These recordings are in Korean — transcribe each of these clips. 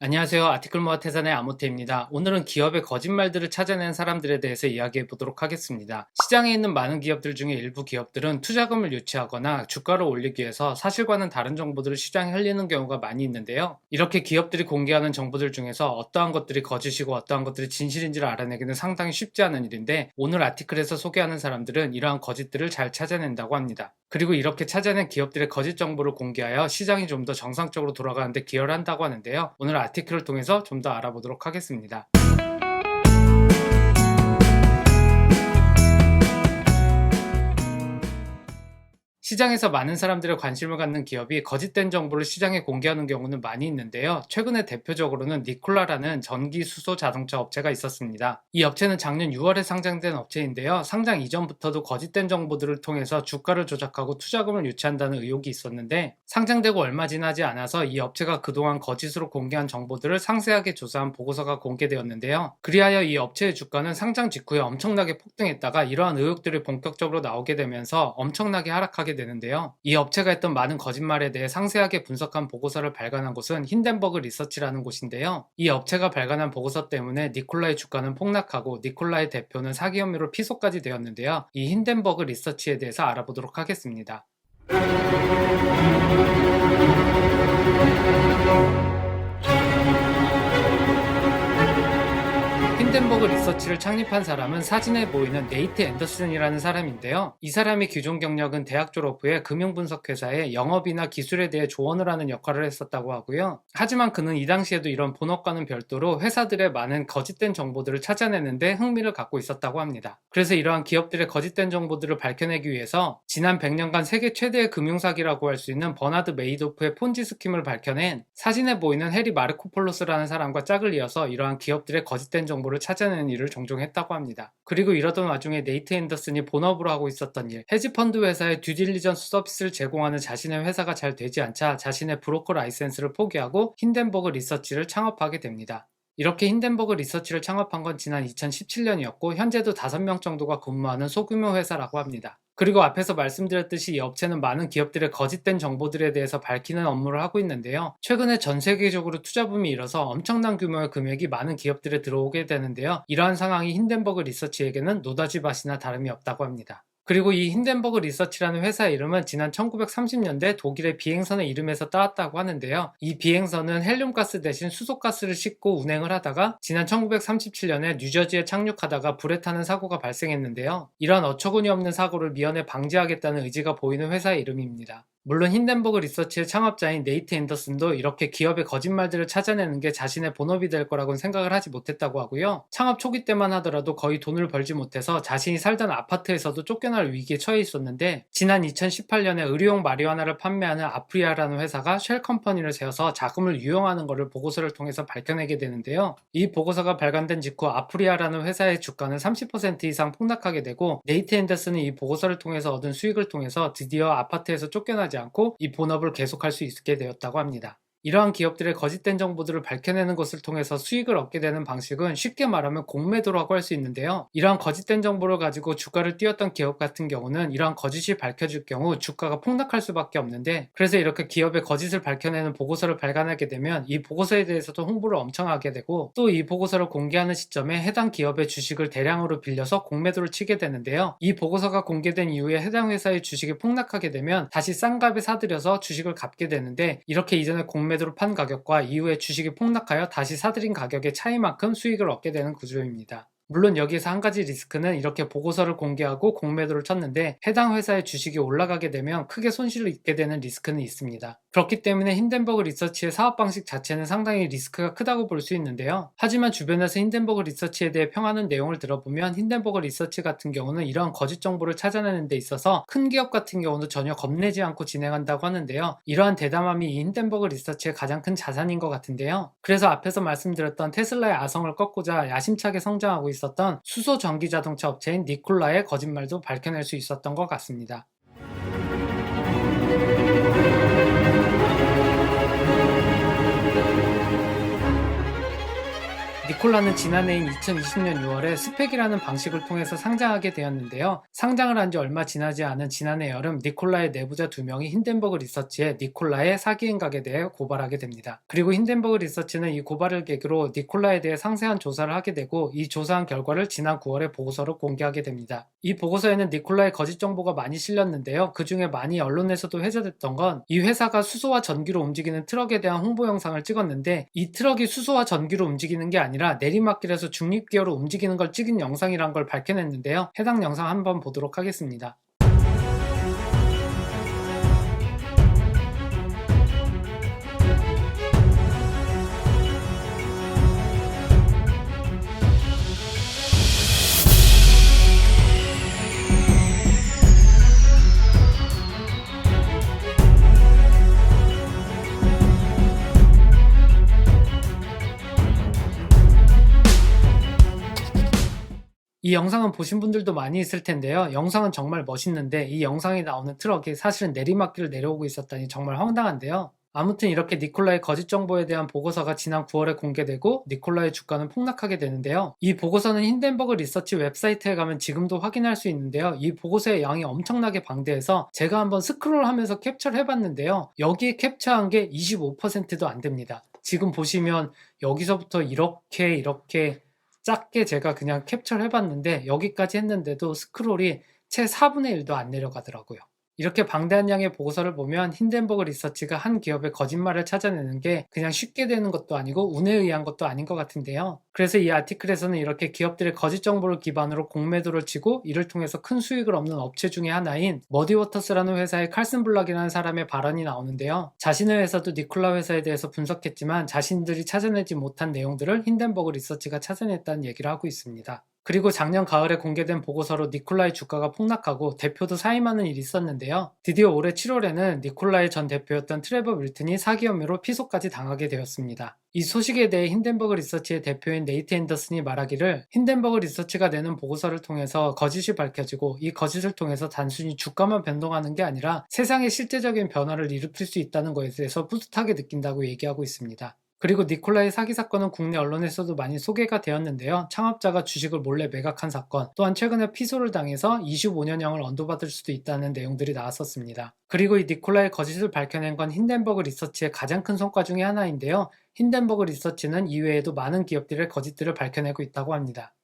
안녕하세요. 아티클모아 태산의 아모테입니다. 오늘은 기업의 거짓말들을 찾아낸 사람들에 대해서 이야기해 보도록 하겠습니다. 시장에 있는 많은 기업들 중에 일부 기업들은 투자금을 유치하거나 주가를 올리기 위해서 사실과는 다른 정보들을 시장에 흘리는 경우가 많이 있는데요. 이렇게 기업들이 공개하는 정보들 중에서 어떠한 것들이 거짓이고 어떠한 것들이 진실인지를 알아내기는 상당히 쉽지 않은 일인데, 오늘 아티클에서 소개하는 사람들은 이러한 거짓들을 잘 찾아낸다고 합니다. 그리고 이렇게 찾아낸 기업들의 거짓 정보를 공개하여 시장이 좀 더 정상적으로 돌아가는데 기여를 한다고 하는데요. 오늘 아티클을 통해서 좀 더 알아보도록 하겠습니다. 시장에서 많은 사람들의 관심을 갖는 기업이 거짓된 정보를 시장에 공개하는 경우는 많이 있는데요. 최근에 대표적으로는 니콜라라는 전기 수소 자동차 업체가 있었습니다. 이 업체는 작년 6월에 상장된 업체인데요. 상장 이전부터도 거짓된 정보들을 통해서 주가를 조작하고 투자금을 유치한다는 의혹이 있었는데, 상장되고 얼마 지나지 않아서 이 업체가 그동안 거짓으로 공개한 정보들을 상세하게 조사한 보고서가 공개되었는데요. 그리하여 이 업체의 주가는 상장 직후에 엄청나게 폭등했다가 이러한 의혹들이 본격적으로 나오게 되면서 엄청나게 하락하게 되는데요. 이 업체가 했던 많은 거짓말에 대해 상세하게 분석한 보고서를 발간한 곳은 힌덴버그 리서치라는 곳인데요. 이 업체가 발간한 보고서 때문에 니콜라의 주가는 폭락하고 니콜라의 대표는 사기 혐의로 피소까지 되었는데요. 이 힌덴버그 리서치에 대해서 알아보도록 하겠습니다. 힌덴버그 리서치를 창립한 사람은 사진에 보이는 네이트 앤더슨이라는 사람인데요. 이 사람의 기존 경력은 대학 졸업 후에 금융분석회사에 영업이나 기술에 대해 조언을 하는 역할을 했었다고 하고요. 하지만 그는 이 당시에도 이런 본업과는 별도로 회사들의 많은 거짓된 정보들을 찾아내는데 흥미를 갖고 있었다고 합니다. 그래서 이러한 기업들의 거짓된 정보들을 밝혀내기 위해서 지난 100년간 세계 최대의 금융사기라고 할 수 있는 버나드 메이도프의 폰지 스킴을 밝혀낸 사진에 보이는 해리 마르코폴로스라는 사람과 짝을 이어서 이러한 기업들의 거짓된 정보를 찾아내는 일을 종종 했다고 합니다. 그리고 이러던 와중에 네이트 앤더슨이 본업으로 하고 있었던 일, 헤지펀드 회사에 듀딜리전스 서비스를 제공하는 자신의 회사가 잘 되지 않자 자신의 브로커 라이센스를 포기하고 힌덴버그 리서치를 창업하게 됩니다. 이렇게 힌덴버그 리서치를 창업한 건 지난 2017년이었고 현재도 5명 정도가 근무하는 소규모 회사라고 합니다. 그리고 앞에서 말씀드렸듯이 이 업체는 많은 기업들의 거짓된 정보들에 대해서 밝히는 업무를 하고 있는데요. 최근에 전 세계적으로 투자붐이 일어서 엄청난 규모의 금액이 많은 기업들에 들어오게 되는데요. 이러한 상황이 힌덴버그 리서치에게는 노다지밭이나 다름이 없다고 합니다. 그리고 이 힌덴버그 리서치라는 회사 이름은 지난 1930년대 독일의 비행선의 이름에서 따왔다고 하는데요. 이 비행선은 헬륨가스 대신 수소가스를 싣고 운행을 하다가 지난 1937년에 뉴저지에 착륙하다가 불에 타는 사고가 발생했는데요. 이러한 어처구니 없는 사고를 미연에 방지하겠다는 의지가 보이는 회사의 이름입니다. 물론 힌덴버그 리서치의 창업자인 네이트 앤더슨도 이렇게 기업의 거짓말들을 찾아내는 게 자신의 본업이 될 거라고는 생각을 하지 못했다고 하고요. 창업 초기 때만 하더라도 거의 돈을 벌지 못해서 자신이 살던 아파트에서도 쫓겨날 위기에 처해 있었는데, 지난 2018년에 의료용 마리화나를 판매하는 아프리아라는 회사가 쉘 컴퍼니를 세워서 자금을 유용하는 것을 보고서를 통해서 밝혀내게 되는데요. 이 보고서가 발간된 직후 아프리아라는 회사의 주가는 30% 이상 폭락하게 되고, 네이트 앤더슨은 이 보고서를 통해서 얻은 수익을 통해서 드디어 아파트에서 쫓겨나지 않고 이 본업을 계속할 수 있게 되었다고 합니다. 이러한 기업들의 거짓된 정보들을 밝혀내는 것을 통해서 수익을 얻게 되는 방식은 쉽게 말하면 공매도라고 할 수 있는데요. 이러한 거짓된 정보를 가지고 주가를 띄웠던 기업 같은 경우는 이러한 거짓이 밝혀질 경우 주가가 폭락할 수밖에 없는데, 그래서 이렇게 기업의 거짓을 밝혀내는 보고서를 발간하게 되면 이 보고서에 대해서도 홍보를 엄청 하게 되고, 또 이 보고서를 공개하는 시점에 해당 기업의 주식을 대량으로 빌려서 공매도를 치게 되는데요. 이 보고서가 공개된 이후에 해당 회사의 주식이 폭락하게 되면 다시 싼 값에 사들여서 주식을 갚게 되는데, 이렇게 이전에 공매도로 판 가격과 이후에 주식이 폭락하여 다시 사들인 가격의 차이만큼 수익을 얻게 되는 구조입니다. 물론 여기에서 한 가지 리스크는 이렇게 보고서를 공개하고 공매도를 쳤는데 해당 회사의 주식이 올라가게 되면 크게 손실을 입게 되는 리스크는 있습니다. 그렇기 때문에 힌덴버그 리서치의 사업 방식 자체는 상당히 리스크가 크다고 볼 수 있는데요. 하지만 주변에서 힌덴버그 리서치에 대해 평하는 내용을 들어보면 힌덴버그 리서치 같은 경우는 이러한 거짓 정보를 찾아내는 데 있어서 큰 기업 같은 경우도 전혀 겁내지 않고 진행한다고 하는데요. 이러한 대담함이 이 힌덴버그 리서치의 가장 큰 자산인 것 같은데요. 그래서 앞에서 말씀드렸던 테슬라의 아성을 꺾고자 야심차게 성장하고 있었던 수소 전기 자동차 업체인 니콜라의 거짓말도 밝혀낼 수 있었던 것 같습니다. 니콜라는 지난해인 2020년 6월에 스펙이라는 방식을 통해서 상장하게 되었는데요. 상장을 한 지 얼마 지나지 않은 지난해 여름 니콜라의 내부자 2명이 힌덴버그 리서치에 니콜라의 사기 행각에 대해 고발하게 됩니다. 그리고 힌덴버그 리서치는 이 고발을 계기로 니콜라에 대해 상세한 조사를 하게 되고 이 조사한 결과를 지난 9월에 보고서로 공개하게 됩니다. 이 보고서에는 니콜라의 거짓 정보가 많이 실렸는데요. 그 중에 많이 언론에서도 회자됐던 건 이 회사가 수소와 전기로 움직이는 트럭에 대한 홍보 영상을 찍었는데 이 트럭이 수소와 전기로 움직이는 게 아니라 내리막길에서 중립기어로 움직이는 걸 찍은 영상이란 걸 밝혀냈는데요. 해당 영상 한번 보도록 하겠습니다. 이 영상은 보신 분들도 많이 있을 텐데요. 영상은 정말 멋있는데 이 영상에 나오는 트럭이 사실은 내리막길을 내려오고 있었다니 정말 황당한데요. 아무튼 이렇게 니콜라의 거짓 정보에 대한 보고서가 지난 9월에 공개되고 니콜라의 주가는 폭락하게 되는데요. 이 보고서는 힌덴버그 리서치 웹사이트에 가면 지금도 확인할 수 있는데요. 이 보고서의 양이 엄청나게 방대해서 제가 한번 스크롤하면서 캡처를 해봤는데요. 여기에 캡처한 게 25%도 안 됩니다. 지금 보시면 여기서부터 이렇게 작게 제가 그냥 캡처를 해봤는데 여기까지 했는데도 스크롤이 채 4분의 1도 안 내려가더라고요. 이렇게 방대한 양의 보고서를 보면 힌덴버그 리서치가 한 기업의 거짓말을 찾아내는 게 그냥 쉽게 되는 것도 아니고 운에 의한 것도 아닌 것 같은데요. 그래서 이 아티클에서는 이렇게 기업들의 거짓 정보를 기반으로 공매도를 치고 이를 통해서 큰 수익을 얻는 업체 중에 하나인 머디워터스라는 회사의 칼슨 블락이라는 사람의 발언이 나오는데요. 자신의 회사도 니콜라 회사에 대해서 분석했지만 자신들이 찾아내지 못한 내용들을 힌덴버그 리서치가 찾아냈다는 얘기를 하고 있습니다. 그리고 작년 가을에 공개된 보고서로 니콜라의 주가가 폭락하고 대표도 사임하는 일이 있었는데요. 드디어 올해 7월에는 니콜라의 전 대표였던 트레버 밀튼이 사기 혐의로 피소까지 당하게 되었습니다. 이 소식에 대해 힌덴버그 리서치의 대표인 네이트 앤더슨이 말하기를 힌덴버그 리서치가 내는 보고서를 통해서 거짓이 밝혀지고 이 거짓을 통해서 단순히 주가만 변동하는 게 아니라 세상에 실제적인 변화를 일으킬 수 있다는 것에 대해서 뿌듯하게 느낀다고 얘기하고 있습니다. 그리고 니콜라의 사기 사건은 국내 언론에서도 많이 소개가 되었는데요. 창업자가 주식을 몰래 매각한 사건, 또한 최근에 피소를 당해서 25년형을 언도받을 수도 있다는 내용들이 나왔었습니다. 그리고 이 니콜라의 거짓을 밝혀낸 건 힌덴버그 리서치의 가장 큰 성과 중에 하나인데요. 힌덴버그 리서치는 이외에도 많은 기업들의 거짓들을 밝혀내고 있다고 합니다.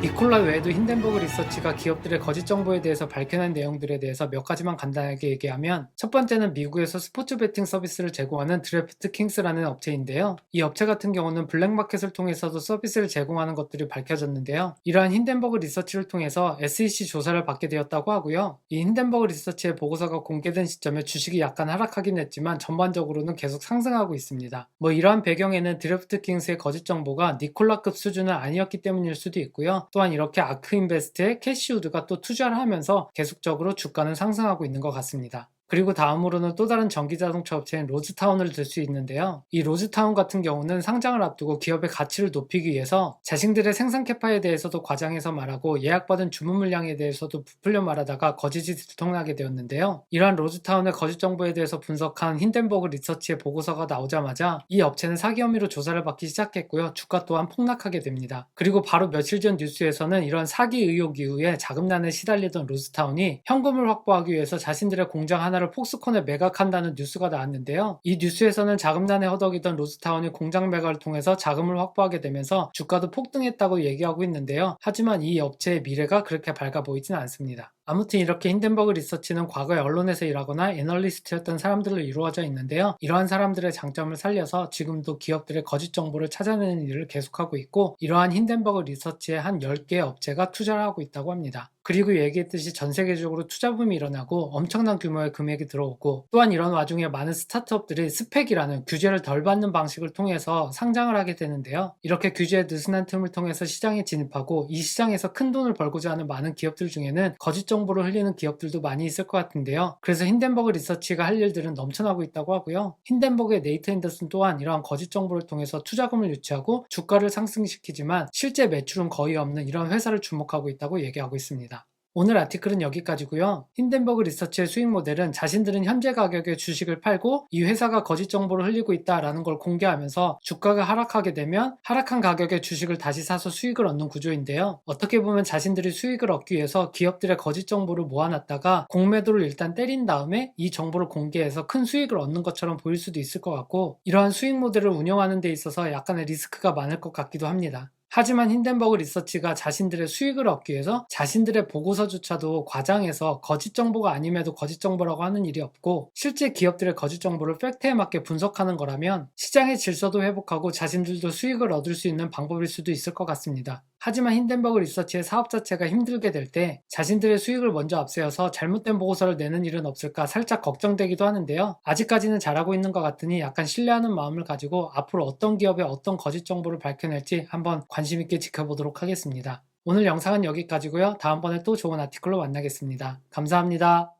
니콜라 외에도 힌덴버그 리서치가 기업들의 거짓 정보에 대해서 밝혀낸 내용들에 대해서 몇 가지만 간단하게 얘기하면 첫 번째는 미국에서 스포츠 베팅 서비스를 제공하는 드래프트 킹스라는 업체인데요. 이 업체 같은 경우는 블랙마켓을 통해서도 서비스를 제공하는 것들이 밝혀졌는데요. 이러한 힌덴버그 리서치를 통해서 SEC 조사를 받게 되었다고 하고요. 이 힌덴버그 리서치의 보고서가 공개된 시점에 주식이 약간 하락하긴 했지만 전반적으로는 계속 상승하고 있습니다. 이러한 배경에는 드래프트 킹스의 거짓 정보가 니콜라급 수준은 아니었기 때문일 수도 있고요. 또한 이렇게 아크인베스트의 캐시우드가 또 투자를 하면서 계속적으로 주가는 상승하고 있는 것 같습니다. 그리고 다음으로는 또 다른 전기자동차 업체인 로즈타운을 들 수 있는데요. 이 로즈타운 같은 경우는 상장을 앞두고 기업의 가치를 높이기 위해서 자신들의 생산 캐파에 대해서도 과장해서 말하고 예약받은 주문 물량에 대해서도 부풀려 말하다가 거짓이 들통나게 되었는데요. 이러한 로즈타운의 거짓 정보에 대해서 분석한 힌덴버그 리서치의 보고서가 나오자마자 이 업체는 사기 혐의로 조사를 받기 시작했고요. 주가 또한 폭락하게 됩니다. 그리고 바로 며칠 전 뉴스에서는 이런 사기 의혹 이후에 자금난에 시달리던 로즈타운이 현금을 확보하기 위해서 자신들의 공장 하나를 폭스콘에 매각한다는 뉴스가 나왔는데요. 이 뉴스에서는 자금난에 허덕이던 로즈타운이 공장 매각을 통해서 자금을 확보하게 되면서 주가도 폭등했다고 얘기하고 있는데요. 하지만 이 업체의 미래가 그렇게 밝아 보이진 않습니다. 아무튼 이렇게 힌덴버그 리서치는 과거에 언론에서 일하거나 애널리스트였던 사람들로 이루어져 있는데요. 이러한 사람들의 장점을 살려서 지금도 기업들의 거짓 정보를 찾아내는 일을 계속하고 있고 이러한 힌덴버그 리서치에 한 10개의 업체가 투자를 하고 있다고 합니다. 그리고 얘기했듯이 전 세계적으로 투자 붐이 일어나고 엄청난 규모의 금액이 들어오고 또한 이런 와중에 많은 스타트업들이 스펙이라는 규제를 덜 받는 방식을 통해서 상장을 하게 되는데요. 이렇게 규제의 느슨한 틈을 통해서 시장에 진입하고 이 시장에서 큰 돈을 벌고자 하는 많은 기업들 중에는 거짓 정보를 흘리는 기업들도 많이 있을 것 같은데요. 그래서 힌덴버그 리서치가 할 일들은 넘쳐나고 있다고 하고요. 힌덴버그의 네이트 앤더슨 또한 이러한 거짓 정보를 통해서 투자금을 유치하고 주가를 상승시키지만 실제 매출은 거의 없는 이런 회사를 주목하고 있다고 얘기하고 있습니다. 오늘 아티클은 여기까지고요. 힌덴버그 리서치의 수익 모델은 자신들은 현재 가격에 주식을 팔고 이 회사가 거짓 정보를 흘리고 있다라는 걸 공개하면서 주가가 하락하게 되면 하락한 가격에 주식을 다시 사서 수익을 얻는 구조인데요. 어떻게 보면 자신들이 수익을 얻기 위해서 기업들의 거짓 정보를 모아놨다가 공매도를 일단 때린 다음에 이 정보를 공개해서 큰 수익을 얻는 것처럼 보일 수도 있을 것 같고, 이러한 수익 모델을 운영하는 데 있어서 약간의 리스크가 많을 것 같기도 합니다. 하지만 힌덴버그 리서치가 자신들의 수익을 얻기 위해서 자신들의 보고서조차도 과장해서 거짓 정보가 아님에도 거짓 정보라고 하는 일이 없고, 실제 기업들의 거짓 정보를 팩트에 맞게 분석하는 거라면 시장의 질서도 회복하고 자신들도 수익을 얻을 수 있는 방법일 수도 있을 것 같습니다. 하지만 힌덴버그 리서치의 사업 자체가 힘들게 될 때 자신들의 수익을 먼저 앞세워서 잘못된 보고서를 내는 일은 없을까 살짝 걱정되기도 하는데요. 아직까지는 잘하고 있는 것 같으니 약간 신뢰하는 마음을 가지고 앞으로 어떤 기업의 어떤 거짓 정보를 밝혀낼지 한번 관심 있게 지켜보도록 하겠습니다. 오늘 영상은 여기까지고요. 다음번에 또 좋은 아티클로 만나겠습니다. 감사합니다.